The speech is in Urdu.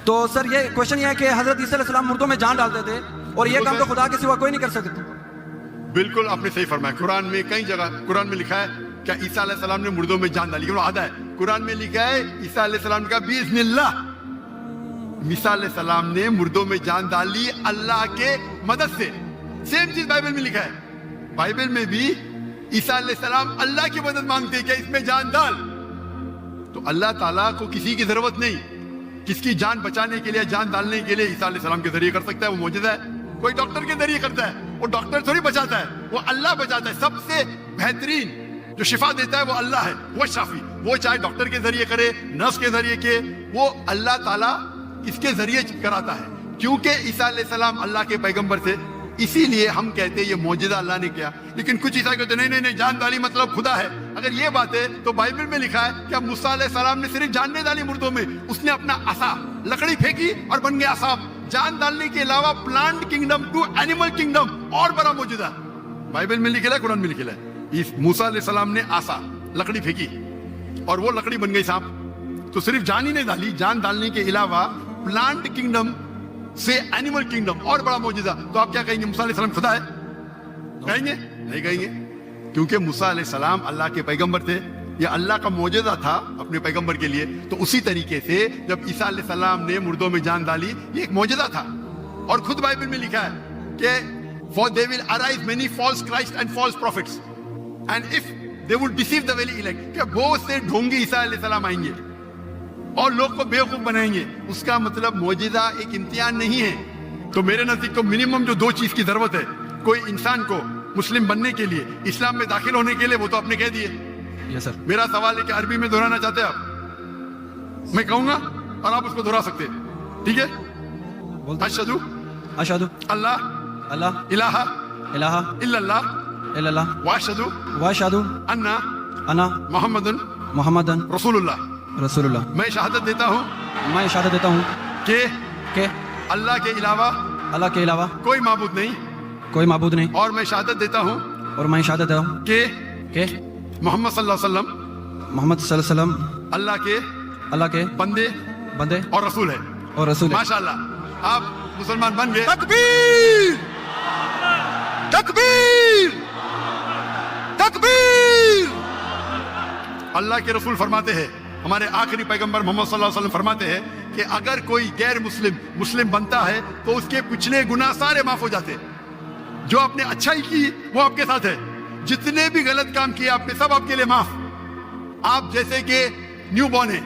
تو سر یہ کوشچن یہ ہے کہ حضرت عیسیٰ علیہ السلام مردوں میں جان ڈالتے تھے اور یہ کام تو خدا کے سوا کوئی نہیں کر سکتا. بالکل آپ نے صحیح فرمایا. قرآن میں کئی جگہ قرآن میں لکھا ہے کہ عیسیٰ علیہ السلام نے مردوں میں جان ڈالی, لیکن وہ آدھا ہے. قرآن میں لکھا ہے عیسیٰ علیہ السلام کا بِإِذْنِ اللَّهِ, عیسیٰ علیہ السلام نے مردوں میں جان ڈالی اللہ کے مدد سے. سیم چیز بائبل میں لکھا ہے. بائبل میں بھی عیسیٰ علیہ السلام اللہ کی مدد مانگتے کہ اس میں جان ڈال. تو اللہ تعالیٰ کو کسی کی ضرورت نہیں. کس کی جان بچانے کے لیے, جان ڈالنے کے لیے عیسیٰ علیہ السلام کے ذریعے کر سکتا ہے. وہ معجزہ ہے. کوئی ڈاکٹر کے ذریعے کرتا ہے, وہ ڈاکٹر تھوڑی بچاتا ہے, وہ اللہ بچاتا ہے. سب سے بہترین جو شفا دیتا ہے وہ اللہ ہے, وہ شافی. وہ چاہے ڈاکٹر کے ذریعے کرے, نرس کے ذریعے کے, وہ اللہ تعالیٰ اس کے ذریعے کراتا ہے. کیونکہ عیسیٰ علیہ السلام اللہ کے پیغمبر تھے, اسی لیے ہم کہتے ہیں یہ معجزہ اللہ نے کیا. لیکن کچھ عیسائی کہتے ہیں نہیں, جان ڈالی مطلب خدا ہے. اگر یہ بات ہے تو بائبل میں لکھا ہے کہ موسیٰ علیہ السلام نے صرف جان نہیں ڈالی مردوں میں, اس نے اپنا عصا لکڑی پھینکی اور بن گیا سانپ. جان ڈالنے کے علاوہ plant kingdom to animal kingdom اور بڑا معجزہ بائبل میں لکھا ہے, قرآن میں لکھا ہے. موسیٰ علیہ السلام نے عصا لکڑی پھینکی اور وہ لکڑی بن گئی سانپ. تو صرف جان ہی نہیں ڈالی, جان ڈالنے کے علاوہ پلانٹ کنگڈم سے اینیمل کنگڈم اور بڑا معجزہ. تو آپ کیا کہیں گے, موسیٰ علیہ السلام خدا ہے؟ کہیں گے نہیں کہیں گے, کیونکہ موسیٰ علیہ السلام اللہ کے پیغمبر تھے. یہ اللہ کا معجزہ تھا اپنے پیغمبر کے لیے. تو اسی طریقے سے جب عیسیٰ علیہ السلام نے مردوں میں جان ڈالی, یہ ایک معجزہ تھا. اور خود بائبل میں لکھا ہے کہ for they will arise many false Christ and false prophets and if they would deceive the very elect, کہ بہت سے ڈھونگی عیسیٰ علیہ السلام آئیں گے اور لوگ کو بیوقوف بنائیں گے. اس کا مطلب معجزہ ایک امتحان نہیں ہے. تو میرے نزدیک تو منیمم جو دو چیز کی ضرورت ہے کوئی انسان کو مسلم بننے کے لیے, اسلام میں داخل ہونے کے لیے, وہ تو آپ نے کہہ دیے. یس سر. میرا سوال ہے کہ عربی میں دہرانا چاہتے ہیں آپ؟ میں کہوں گا اور آپ اس کو دہرا سکتے ہیں, ٹھیک ہے؟ اشہدو اشہدو اللہ اللہ الہ الہ الا اللہ الا اللہ واشہدو واشہدو انا انا محمد محمد رسول اللہ. رسول اللہ. میں شہادت دیتا ہوں میں شہادت دیتا ہوں کہ اللہ کے علاوہ کے علاوہ کوئی معبود نہیں, کوئی معبود نہیں, اور میں شہادت دیتا ہوں اور میں شہادت دیتا ہوں کہ محمد صلی اللہ علیہ وسلم محمد صلی اللہ علیہ وسلم اللہ کے بندے اور رسول ہے. اور رسول ہے. ماشاءاللہ آپ مسلمان بن گئے. تکبیر تکبیر تکبیر. اللہ کے رسول فرماتے ہیں, ہمارے آخری پیغمبر محمد صلی اللہ علیہ وسلم فرماتے ہیں کہ اگر کوئی غیر مسلم بنتا ہے تو اس کے پچھلے گناہ سارے معاف ہو جاتے. جو آپ نے اچھائی کی وہ آپ کے ساتھ ہے, جتنے بھی غلط کام کیے آپ نے سب آپ کے لیے معاف. آپ جیسے کہ نیو بورن ہیں,